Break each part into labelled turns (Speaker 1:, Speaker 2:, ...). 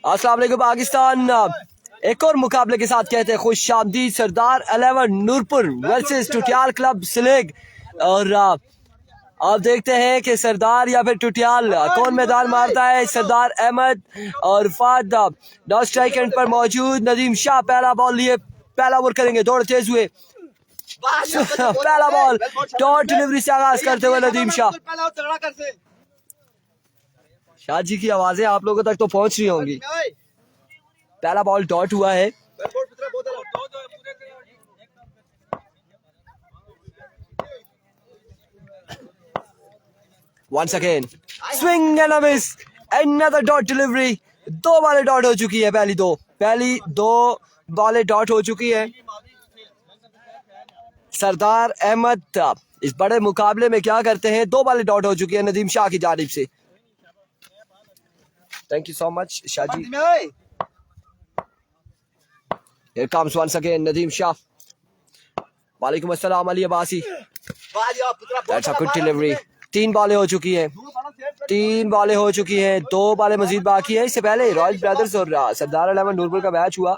Speaker 1: अस्सलाम वालेकुम पाकिस्तान। एक और मुकाबले के साथ कहते हैं खुश आमदीद। सरदार 11 नूरपुर वर्सेस टुटियाल क्लब सिलेग। और आप देखते हैं कि सरदार या फिर टुटियाल कौन मैदान मारता है। सरदार अहमद और फाद नॉट स्ट्राइक एंड पर मौजूद। नदीम शाह पहला बॉल लिए, पहला ओवर करेंगे। दौड़ तेज हुए, पहला बॉल डॉट डिलीवरी से आगाज करते हुए नदीम शाह। शाह जी की आवाजें आप लोगों तक तो पहुंच रही होंगी। पहला बॉल डॉट हुआ है। Once again, swing and a miss, another dot delivery। दो बॉलें डॉट हो चुकी है, पहली दो बॉलें डॉट हो चुकी है। सरदार अहमद इस बड़े मुकाबले में क्या करते हैं। दो बॉलें डॉट हो चुकी है नदीम शाह की जानिब से। Thank you so much Shah ji. Here comes once again Nadeem Shah. वालेकुम अस्सलाम Ali Abbasi. That's a good delivery। तीन बॉलें हो चुकी हैं, दो बॉलें मजीद बाकी है। इससे पहले रॉयल ब्रदर्स और सरदार 11 नूरपुर का मैच हुआ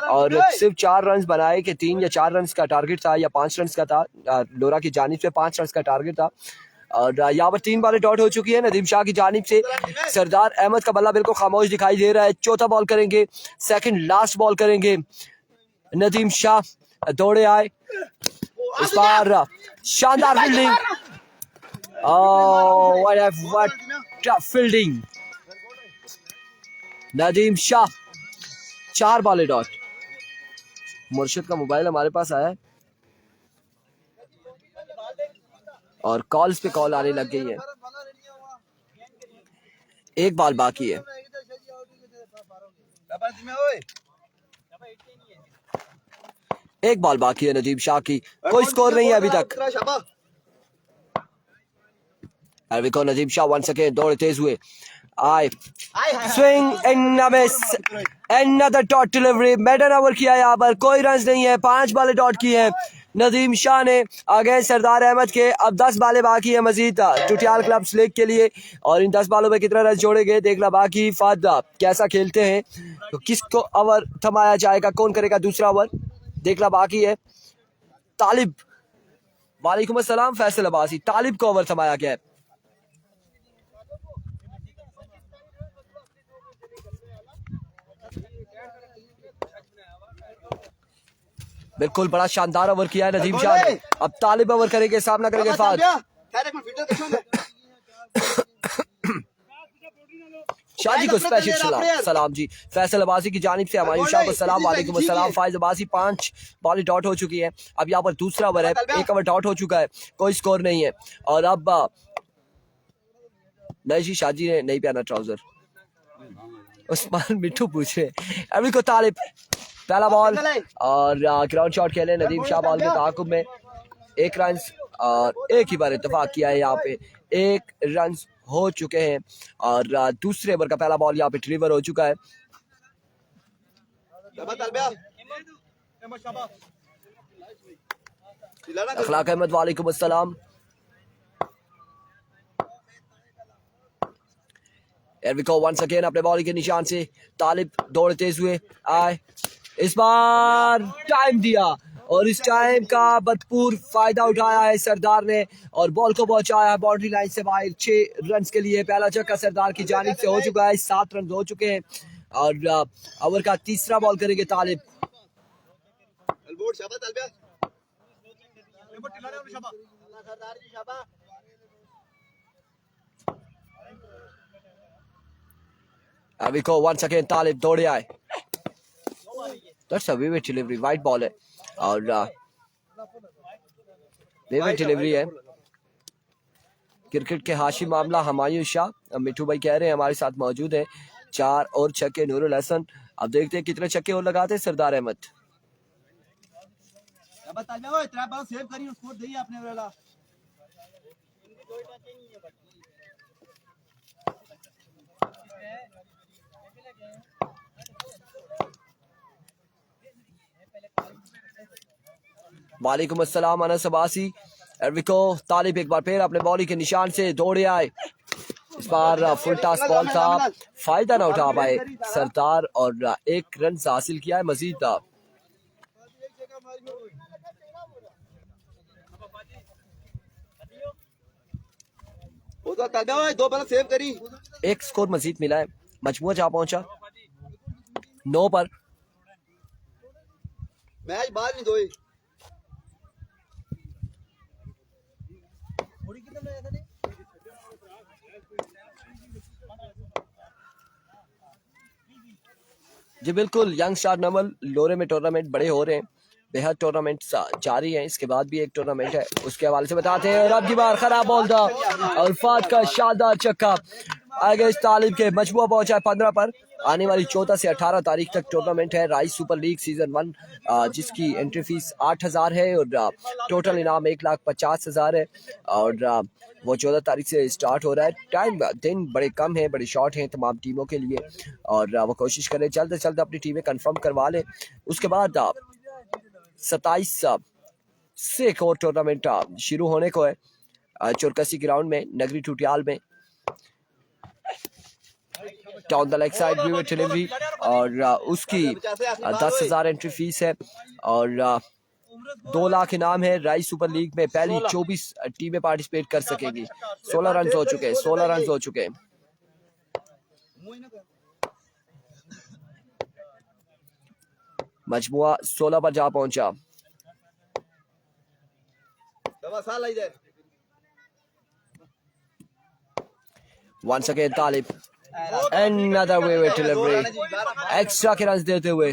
Speaker 1: और सिर्फ 4 रन बनाए कि 3 या 4 रन का टारगेट था या 5 रन का था। लोरा की जानिब से 5 रन का टारगेट था और यहाँ पर 3 बॉलें डॉट हो चुकी है नदीम शाह की जानिब से। सरदार अहमद का बल्ला बिल्कुल खामोश दिखाई दे रहा है। चौथा बॉल करेंगे, सेकंड लास्ट बॉल करेंगे। नदीम शाह दौड़े आए, इस बार शानदार fielding. Oh, what a fielding। Nadeem Shah 4 बॉलें डॉट। मुर्शिद का मोबाइल हमारे पास आया है और कॉल्स पे कॉल आने लग गई है। एक बॉल बाकी है। एक बॉल बाकी है नदीम शाह की, कोई स्कोर नहीं है अभी तक। नदीम शाह वंस अगेन दौड़ तेज हुए आए, swing and a miss, another dot delivery. Middle over किया यहाँ पर, कोई रन नहीं है। 5 बॉलें डॉट की है नदीम शाह ने अगेंस्ट सरदार अहमद के। अब 10 बॉलें बाकी है मजीद टुटियाल क्लब स्लेक के लिए और इन 10 बॉलों में कितना रन जोड़ेंगे देखना बाकी। फाद कैसा खेलते हैं तो किसको ओवर थमाया जाएगा, कौन करेगा दूसरा ओवर देखना बाकी है। तालिब, वालेकुम अस्सलाम फैसल अब्बासी। तालिब को ओवर थमाया गया है। बिल्कुल बड़ा शानदार ओवर किया है नदीम शाह ने। अब तालिब ओवर करेंगे, सामना करेंगे फाद। शाह जी को स्पेशल सलाम जी। फैसल अब्बासी की जानिब से हमारी शाह को सलाम। वालेकुम अस्सलाम। फाइज अब्बासी 5 बॉलें डॉट हो चुकी है। अब यहाँ पर दूसरा ओवर है, एक ओवर डॉट हो चुका है, कोई स्कोर नहीं है। और अब नहीं जी, शाह जी ने नहीं पहना ट्राउजर। उस्मान मिट्टू पूछ रहे। अभी को तालिब पहला बॉल और ग्राउंड शॉट खेले नदीम शाह बॉल के ताकुब में। 1 रन और एक ही बार इत्तेफाक किया है, यहाँ पे 1 रन हो चुके हैं और दूसरे ओवर का पहला बॉल यहाँ पे डिलीवर हो चुका है। अखलाक अहमद वालेकुम अस्सलाम। वंस अगेन अपने बॉल के निशान से तालिब दौड़ तेज हुए आए, इस बार टाइम दिया और इस टाइम का भरपूर फायदा उठाया है सरदार ने और बॉल को पहुंचाया है बाउंड्री लाइन से बाहर 6 रन के लिए। पहला छक्का सरदार की जानिब से हो चुका है, 7 रन हो चुके हैं और ओवर का तीसरा बॉल करेंगे तालिब। अभी को वंस अगेन तालिब दौड़े आए। That's a vivid delivery, white ball है और विविड डिलीवरी है। क्रिकेट के हाशी मामला हमायूं शाह मिठू भाई कह रहे हैं हमारे साथ मौजूद है। 4 और छक्के नूरुल हसन। अब देखते हैं कितने छक्के और लगाते हैं सरदार अहमद। वालेकुम अस्सलाम अनस अब्बासी। एरविको तालिब एक बार फिर अपने बॉलिंग के निशान से दौड़े आए। इस बार फुल टॉस बॉल था, फायदा ना उठा पाए सरदार और एक रन हासिल किया है मजीद। एक स्कोर मजीद मिला है, मजमुआ जा पहुंचा 9 पर। मैच बाहर नहीं दोए। जी बिल्कुल, यंग स्टार नवल लोरे में टूर्नामेंट बड़े हो रहे हैं, बेहद टूर्नामेंट जारी है। इसके बाद भी एक टूर्नामेंट है, उसके हवाले से बताते हैं। और अब की बार खराब बॉल था और फात का शानदार छक्का आगे इस तालिब के मजमुआ पहुंचा है 15 पर। आने वाली 14 से 18 तारीख तक टूर्नामेंट है राइस सुपर लीग सीजन 1, जिसकी एंट्री फीस 8,000 है और टोटल इनाम 1,50,000 है। और वो 14 तारीख से स्टार्ट हो रहा है। टाइम दिन बड़े कम है, बड़े शॉर्ट हैं तमाम टीमों के लिए और वो कोशिश करें जल्द से जल्द अपनी टीमें कंफर्म करवा लें। उसके बाद 27 से एक और टूर्नामेंट शुरू होने को है चुरकसी ग्राउंड में, नगरी टूटियाल में। Down the leg side view delivery और उसकी 10,000 एंट्री फीस है और 2 लाख इनाम है। राइस सुपर लीग में पहली 24 टीमें पार्टिसिपेट कर सकेंगी। 16 रन हो चुके हैं, 16 रन हो चुके हैं। मजमुआ 16 पर जा पहुंचा। Once again तालिब, another way delivery, एक्स्ट्रा के रन देते हुए।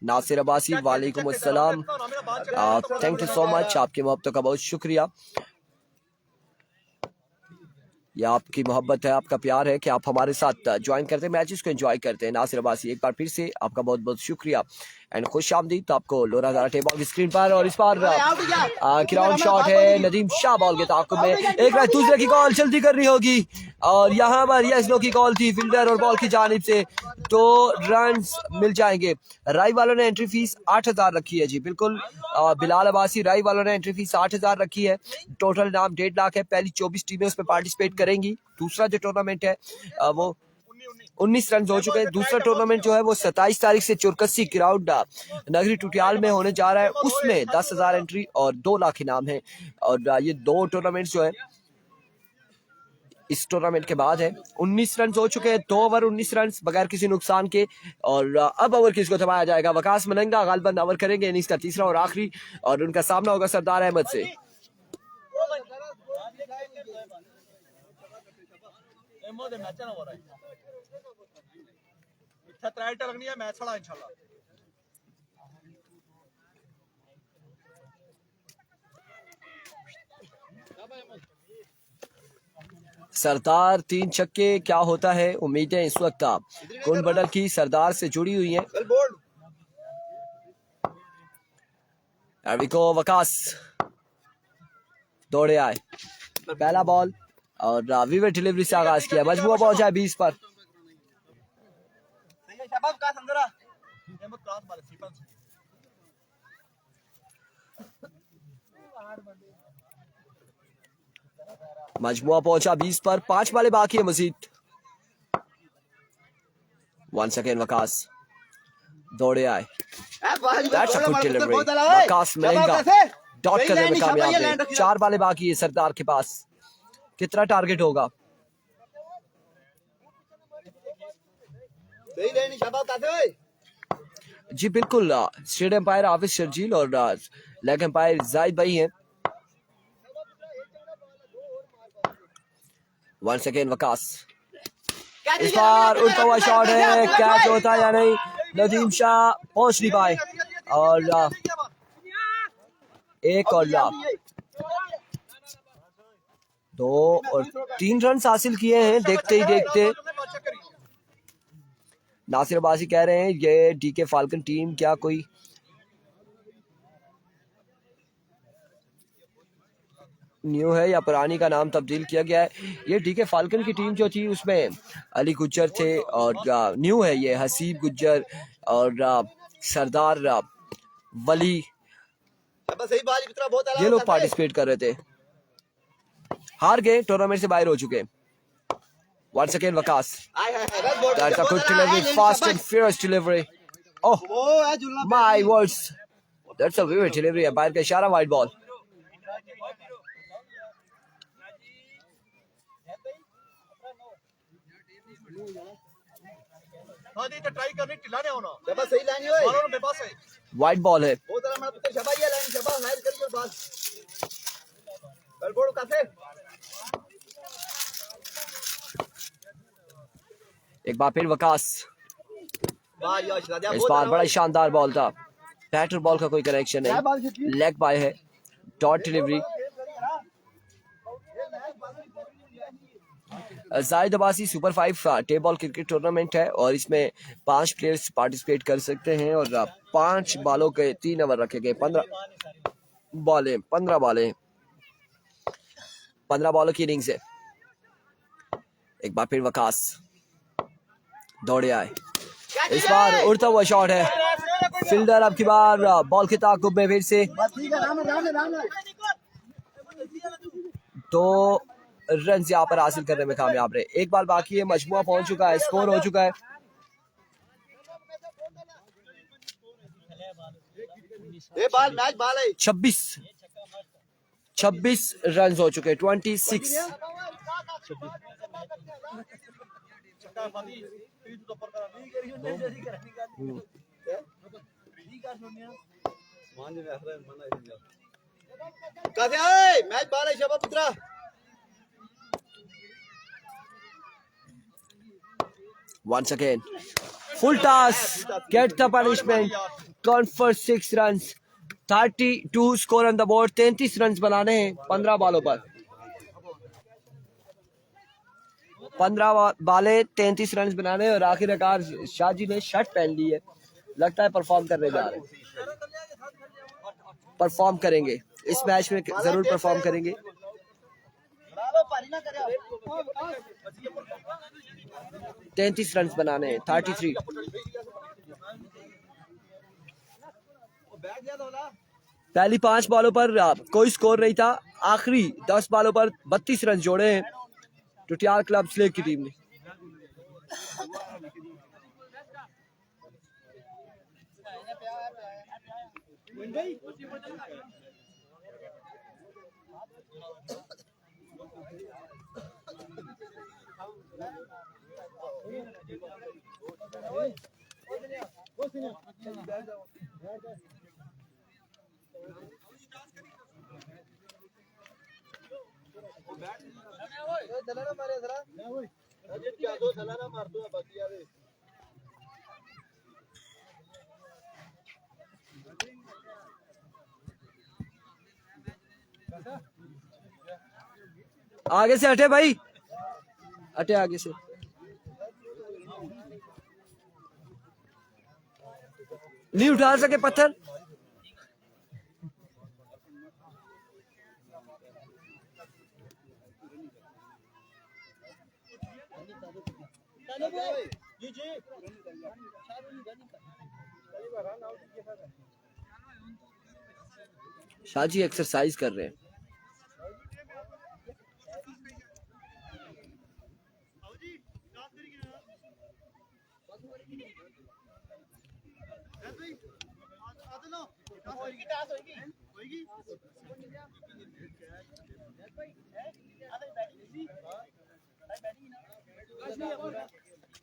Speaker 1: नासिर अब्बासी वालेकुम अस्सलाम, थैंक यू सो मच, आपकी मोहब्बतों का बहुत शुक्रिया। यह आपकी मोहब्बत है, आपका प्यार है कि आप हमारे साथ ज्वाइन करते हैं, मैचेस को एंजॉय करते हैं। नासिर अब्बासी एक बार फिर से आपका बहुत बहुत शुक्रिया एंड खुश आमदीद आपको। लोरा दारा टेप बॉल की स्क्रीन पर और इस बार ग्राउंड शॉट है। नदीम शाह बॉल के ताक़ुब में, एक बार दूसरे की कॉल जल्दी करनी होगी और यहाँ पर यस नो की कॉल थी फील्डर और बॉल की जानिब से, 2 रन मिल जाएंगे। राई वालों ने एंट्री फीस 8,000 रखी है। जी बिल्कुल, बिलाल अब्बासी, राई वालों ने एंट्री फीस 8,000 रखी है। टोटल इनाम 1.5 लाख है। पहली 24 टीमें उसमें पार्टिसिपेट करेंगी। दूसरा जो टूर्नामेंट है वो 19 रन हो चुके हैं। दूसरा टूर्नामेंट जो है वो 27 तारीख से चुरकसी ग्राउंड नगरी टूटियाल में होने जा रहा है। उसमें 10,000 एंट्री और 2 लाख इनाम है। और ये 2 टूर्नामेंट जो है इस टूर्नामेंट के बाद है। 19 रन हो चुके हैं, 2 ओवर 19 रन बगैर किसी नुकसान के। और अब ओवर किसको थमाया जाएगा? वकास मलंगा गालबन ओवर करेंगे इनिंग्स का तीसरा और आखिरी और उनका सामना होगा सरदार अहमद से। सरदार 3 छक्के, क्या होता है? उम्मीदें इस वक्त कुंड बडल की सरदार से जुड़ी हुई हैं। अरविको वकास दौड़े आए, पहला बॉल और विवेक डिलीवरी से आगाज किया। मजबूर पहुंचा 20 पर। मजमुआ पहुंचा 20 पर, 5 वाले बाकी है मजीद। वंस अगेन वकास दौड़े आए, that's a good delivery. Waqas Malanga dot करने में कामयाब है। 4 वाले बाकी है सरदार के पास, कितना टारगेट होगा? जी बिल्कुल, स्टेट एम्पायर हाफिज शर्जील और लेग एम्पायर जाहिद भाई हैं। वंस अगेन वकास, इस बार उड़ता हुआ शॉट है, कैच होता है या नहीं? नदीम शाह पहुंच नहीं पाए और एक और 2 और 3 रन हासिल किए हैं देखते ही देखते। नासिर अब्बासी कह रहे हैं ये डीके फाल्कन टीम क्या कोई न्यू है या पुरानी का नाम तब्दील किया गया है। ये डीके फाल्कन की टीम जो थी उसमें अली गुज्जर थे और न्यू है ये हसीब गुज्जर और सरदार वली, ये लोग पार्टिसिपेट कर रहे थे। हार गए, टूर्नामेंट से बाहर हो चुके। Once again Waqas, that's a good delivery, fast and furious delivery. Oh my words, that's a vivid delivery. बाहर का इशारा, वाइड बॉल। वाइड बॉल है। एक बार फिर वकास, इस बार बड़ा शानदार बॉल था। बैटर बॉल का कोई कनेक्शन नहीं, लेग बाय है, dot delivery. Zahid Abbasi super 5 table cricket tournament है और इसमें 5 प्लेयर्स पार्टिसिपेट कर सकते हैं और 5 बॉलों के 3 ओवर रखे गए। 15 बॉलों की इनिंग्स है। एक बार फिर वकास दौड़े आए, इस बार उड़ता हुआ शॉट है। फील्डर अब की बार बॉल के ताक़ुब में फिर से 2 रन यहाँ पर हासिल करने में कामयाब रहे। एक बार बाकी है, मजमुआ पहुंच चुका है, स्कोर हो चुका है। बाल 26 रन हो चुके, 26। मैच बाल है शबा पुत्रा। Once again, full toss, get the punishment, count for 6 runs, 32 score on the board, 33 run बनाने हैं 15 बॉलों पर। 15 बाले 33 रन बनाने और आखिरकार शाहजी ने शर्ट पहन ली है, लगता है परफॉर्म करने जा रहे हैं। परफॉर्म करेंगे इस मैच में, जरूर परफॉर्म करेंगे। 33 रन बनाने हैं, 33। पहली 5 बॉलों पर कोई स्कोर नहीं था, आखिरी 10 बॉलों पर 32 रन जोड़े हैं टुटियाल क्लब स्लेग की टीम ने। आगे से हटे भाई, हटे आगे से। नहीं उठा सके पत्थर। शाहजी एक्सरसाइज कर रहे हैं।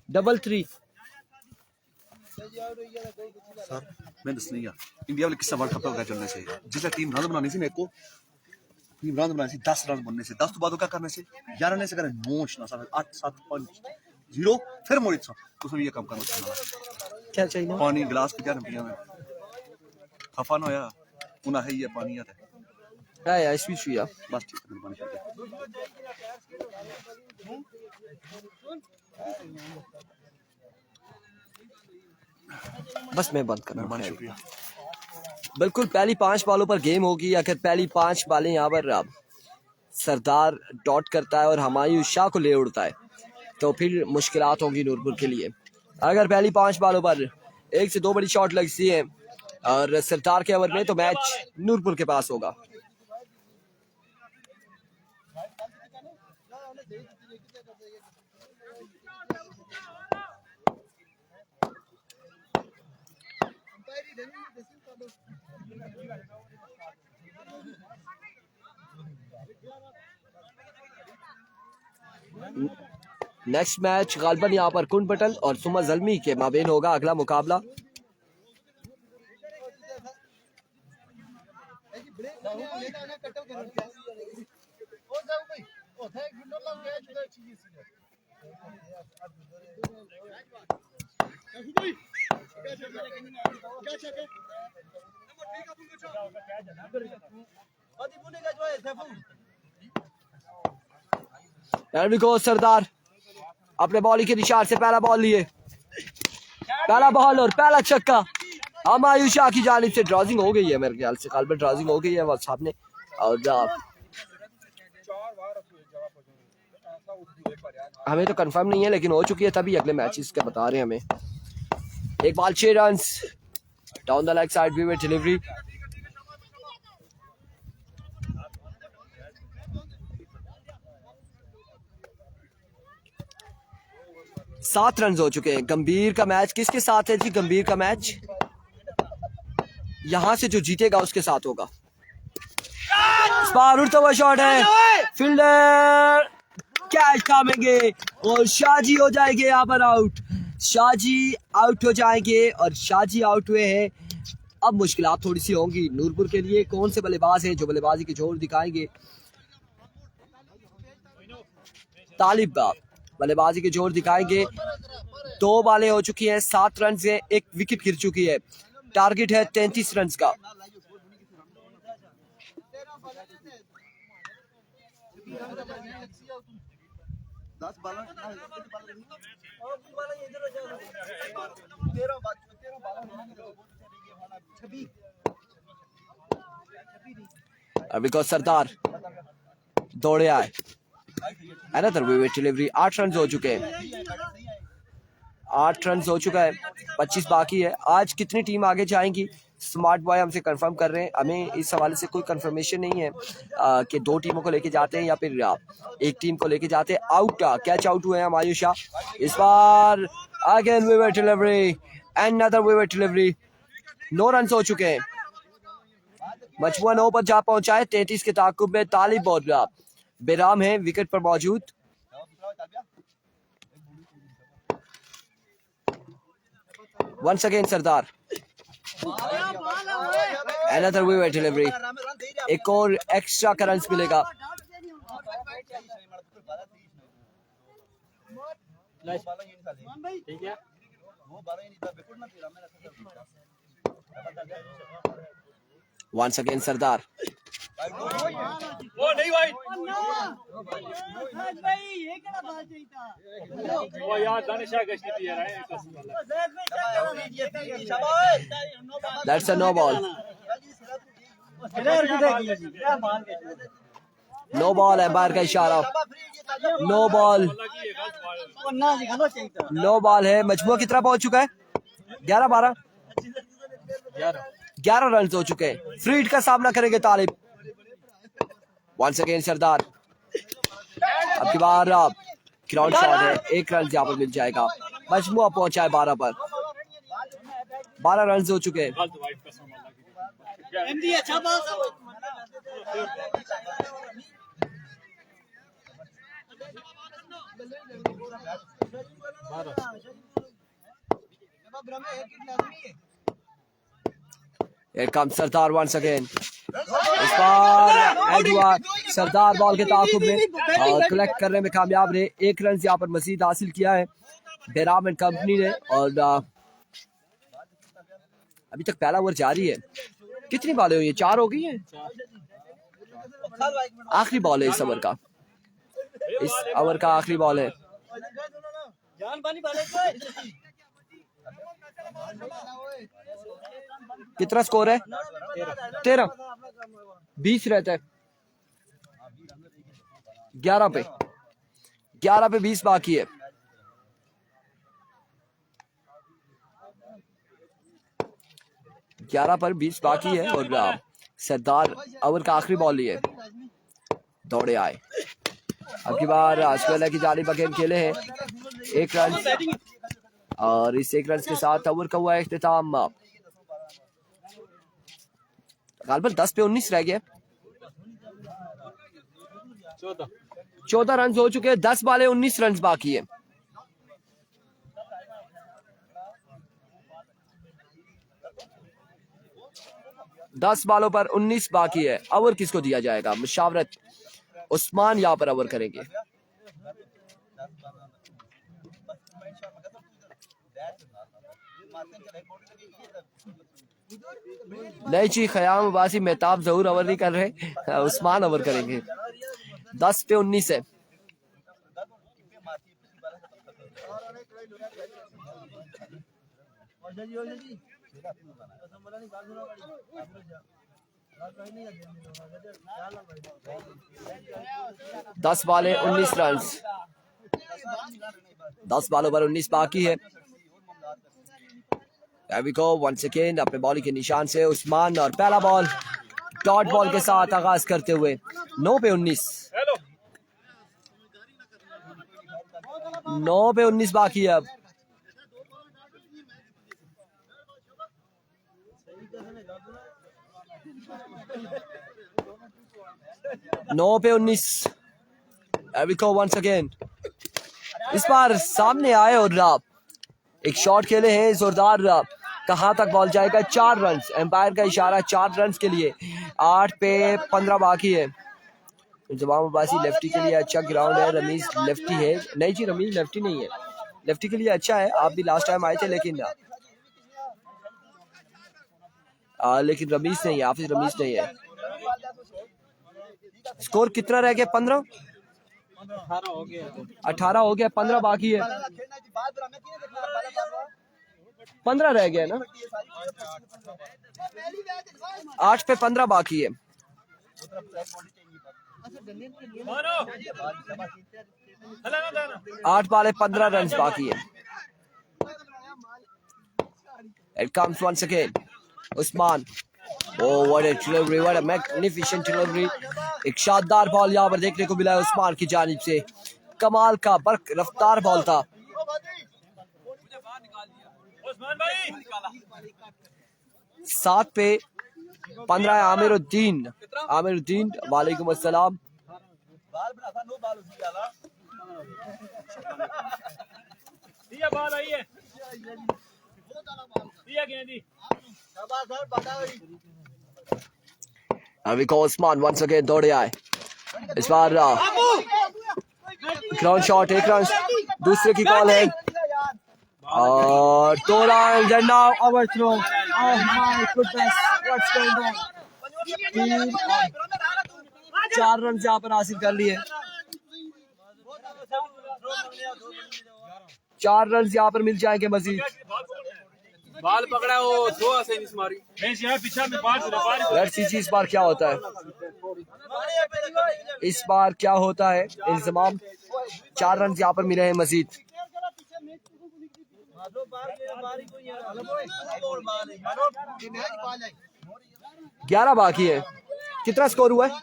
Speaker 1: डबल 3
Speaker 2: सर मैं दसनी आ इंडिया वाले किस्सा वर्ल्ड कप का चलने से जिससे टीम रन बनानी सी मेरे को, टीम रन बनानी सी 10 रन बनने से 10 तो बाद क्या करने से 11 ने से करे 9 ना सर 8 7 5 0 फिर मोरित सा तो सब ये काम करना चाहिए।
Speaker 1: क्या चाहिए?
Speaker 2: पानी गिलास की क्या पिया में खफा ना होया उना है ये पानी आता है
Speaker 1: या स्वीट हुआ
Speaker 2: बस ठीक है पानी कर
Speaker 1: बस मैं बंद करना।
Speaker 2: मेहरबानी शुक्रिया।
Speaker 1: बिल्कुल पहली 5 बॉलों पर गेम होगी, अगर पहली 5 बॉलें यहाँ पर सरदार डॉट करता है और हमायूं शाह को ले उड़ता है तो फिर मुश्किलात होंगी नूरपुर के लिए। अगर पहली 5 बॉलों पर 1 से 2 बड़ी शॉट लगती है और सरदार के ओवर में तो मैच नूरपुर के पास होगा। नेक्स्ट मैच गालबन यहाँ पर कुन पटल और सुमा जल्मी के माबेन होगा अगला मुकाबला। सरदार अपने बॉलिंग के निशान से पहला बॉल लिए, पहला बॉल और पहला छक्का। हमायूं शाह की जानिब से ड्रॉजिंग हो गई है, मेरे ख्याल से गालबन ड्रॉजिंग हो गई है वो सामने। और हमें तो कंफर्म नहीं है लेकिन हो चुकी है, तभी अगले मैचेस के बता रहे हैं हमें। एक ball 6 runs down the leg side we with delivery. सात रन हो चुके हैं। गंभीर का मैच किसके साथ है जी? गंभीर का मैच यहां से जो जीतेगा उसके साथ होगा। स्पार उड़ता हुआ शॉट है, फील्डर कैच थामेंगे और शाहजी हो जाएंगे यहाँ पर आउट। शाहजी आउट हो जाएंगे और शाहजी आउट हुए हैं। अब मुश्किलात थोड़ी सी होंगी नूरपुर के लिए। कौन से बल्लेबाज हैं जो बल्लेबाजी के जोर दिखाएंगे? तालिब बल्लेबाजी के जोर दिखाएंगे। 2 बॉलें हो चुकी हैं, 7 रन से 1 विकेट गिर चुकी है। टारगेट है 33 रन का। बिकॉज सरदार दौड़े आए। Another wicket delivery. 8 रन हो चुके हैं, 8 रन हो चुका है, 25 बाकी है। आज कितनी टीम आगे जाएंगी स्मार्ट बॉय हमसे कंफर्म कर रहे हैं। हमें इस हवाले से कोई कंफर्मेशन नहीं है कि 2 टीमों को लेके जाते हैं या फिर 1 टीम को लेके जाते हैं। आउट कैच आउट हुए हैं हमायूं शाह। इस बार again wicket delivery, another wicket delivery. 9 run हो चुके हैं, मजमुआ 9 पर जा पहुंचा है। 33 के ताकुब में तालिब और बेराम है विकेट पर मौजूद। Once again Sardar, another wicket delivery. एक और एक्स्ट्रा का रन मिलेगा। Once again Sardar, That's a no ball. No ball है, बाहर का इशारा। नो बॉल, नो बॉल है। मजमुआ कितना पहुंच चुका है? 11 रन हो चुके हैं। फ्री हिट का सामना करेंगे तालिब। वंस अगेन सरदार, अब की बार ग्राउंड शॉट है, 1 रन यहाँ पर मिल जाएगा। मजमुआ पहुंचा है 12 पर। 12 रन हो चुके हैं। सरदार वंस अगेन। इस बार सरदार बॉल के ताकुब में और कलेक्ट करने में कामयाब रहे। 1 रन यहाँ पर मजीद हासिल किया है बेराम एंड कंपनी ने। और अभी तक पहला ओवर जारी है। कितनी बॉलें हुई है? 4 हो गई हैं। आखिरी बॉल है इस ओवर का, इस ओवर का आखिरी बॉल है। कितना स्कोर है? 13। 20 रहता है। 11 पे 20 बाकी है। ग्यारह पर 20 बाकी है और सरदार ओवर का आखिरी बॉल लिए दौड़े आए। अब की बार आजकल की जाली बगेन खेले हैं 1 रन और इस 1 रन के साथ ओवर का हुआ इख्तिताम। गालबन 10 पे 19 रह गए। 14 रन हो चुके हैं। 10 बाले 19 रन बाकी है। दस बालों पर 19 बाकी है। ओवर किसको दिया जाएगा? मुशावरत उस्मान यहाँ पर ओवर करेंगे। नहीं जी, खयाम अब्बासी मेहताब जहूर ओवर नहीं कर रहे, उस्मान ओवर करेंगे। 10 पे 19 है। दस बाले 19 रन। 10 बालों पर 19 बाकी है। वंस अगेन अपने बॉलिंग के निशान से उस्मान और पहला बॉल डॉट बॉल के साथ आगाज करते हुए 9 पे 19। 9 पे 19 बाकी है। अब 9 पे 19। वंस अगेन इस बार सामने आए और एक शॉट खेले हैं जोरदार। कहां तक बॉल जाएगा? 4 रन। एम्पायर का इशारा 4 रन के लिए। 8 पे 15 बाकी है। जवाब अब्बासी लेफ्टी के लिए अच्छा ग्राउंड है। रमीज लेफ्टी है? नहीं जी, रमीज लेफ्टी नहीं है। लेफ्टी के लिए अच्छा है। आप भी लास्ट टाइम आए थे लेकिन रमीज नहीं है। हाफिज रमीज नहीं है। स्कोर कितना रह गया? 15 18 हो गया। 15 बाकी है। 15 रह गया ना। 8 पे 15 बाकी है। 8 बाले 15 रन बाकी है। It comes once again. Usman, oh what a delivery, what a magnificent delivery. एक शानदार बॉल यहाँ पर देखने को मिला है उस्मान की जानिब से। कमाल का बर्क रफ्तार बॉल था। 7 पे 15 है। आमिरुद्दीन वालेकुम अस्सलाम। उस्मान वंस अगेन दौड़े आए। इस बार ग्राउंड शॉट 1 रन। दूसरे की कॉल है और 2 run and now overthrow. Oh my goodness, what's going on. 4 run यहाँ पर हासिल कर लिए। 4 रन यहाँ पर मिल जाएंगे मजीद।
Speaker 3: बाल पकड़ा वो दो से नहीं मारी।
Speaker 1: लेट्स सी इस बार क्या होता है। इस बार क्या होता है? इंतजाम 4 रन यहाँ पर मिले हैं मजीद। 11 बाकी है। कितना स्कोर हुआ है?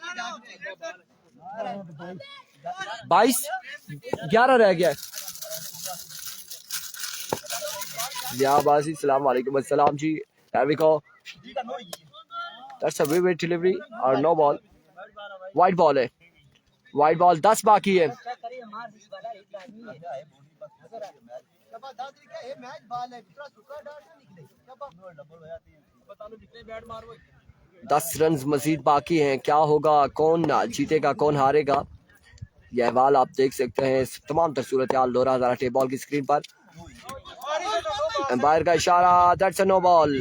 Speaker 1: 22। 11 रह गया। सलाम वालेकुम अस्सलाम जी। That's a vivid delivery और नो बॉल। वाइट बॉल है। वाइट बॉल 10 बाकी है। दस रन मजीद बाकी हैं। क्या होगा? कौन जीतेगा, कौन हारेगा? यह अहवाल आप देख सकते हैं तमाम तर सूरत हाल दोहरा हज़ारा टेप बॉल की स्क्रीन पर। एम्पायर का इशारा, that's a no ball.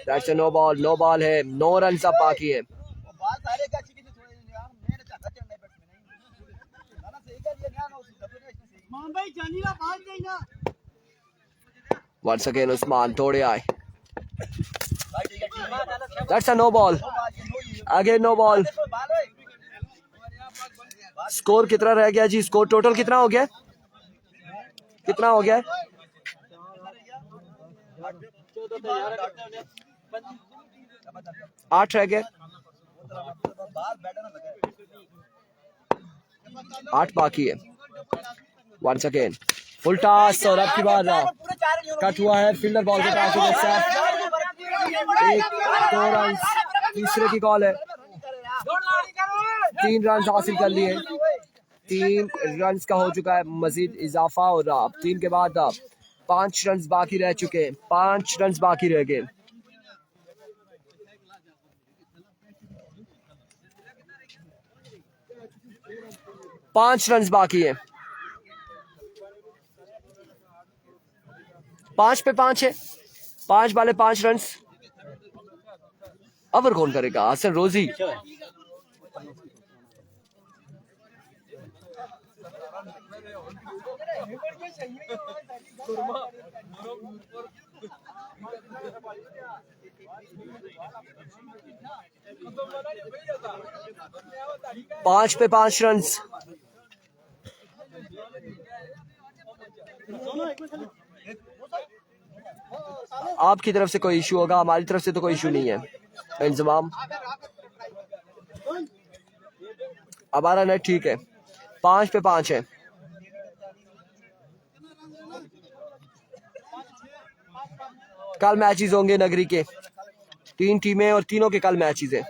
Speaker 1: That's a no ball. No ball है। 9 रन सब बाकी है। Once again उस्मान तोड़े आए। That's a no ball. Again no ball. Score कितना रह गया जी? स्कोर टोटल कितना हो गया? कितना हो गया? 8 रह गए। 8 बाकी है। वंस अगेन फुल टॉस और अब की बार कट हुआ है। फील्डर बॉल के पास एक 2 रन, तीसरे की कॉल है। 3 रन हासिल कर लिए। 3 रन का हो चुका है मजीद इजाफा और अब 3 के बाद 5 रन बाकी रह चुके हैं। 5 रन बाकी रह गए। पांच रन बाकी है। 5 पे 5 है। 5 वाले 5 रन। ओवर कौन करेगा? हसन रोजी। पांच पे 5 रन। आपकी तरफ से कोई इशू होगा? हमारी तरफ से तो कोई इशू नहीं है। इंतजाम हमारा नेट ठीक है। 5 पे 5 है। कल मैचेस होंगे नगरी के। 3 टीमें और तीनों के कल मैचेस हैं।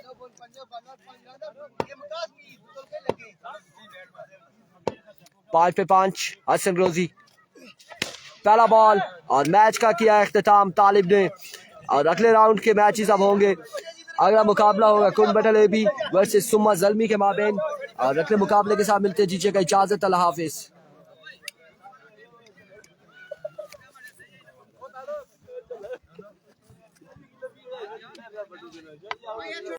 Speaker 1: 5 पे 5 हसन रोजी। पहला बॉल और मैच का किया इख्तिताम तालिब ने। और अगले राउंड के मैचेस अब होंगे। अगला मुकाबला होगा कुन बटल एबी वर्सेस सुम्मा जल्मी के माबेन। और अगले मुकाबले के साथ मिलते दीजिएगा इजाजत। अल्लाह हाफिज।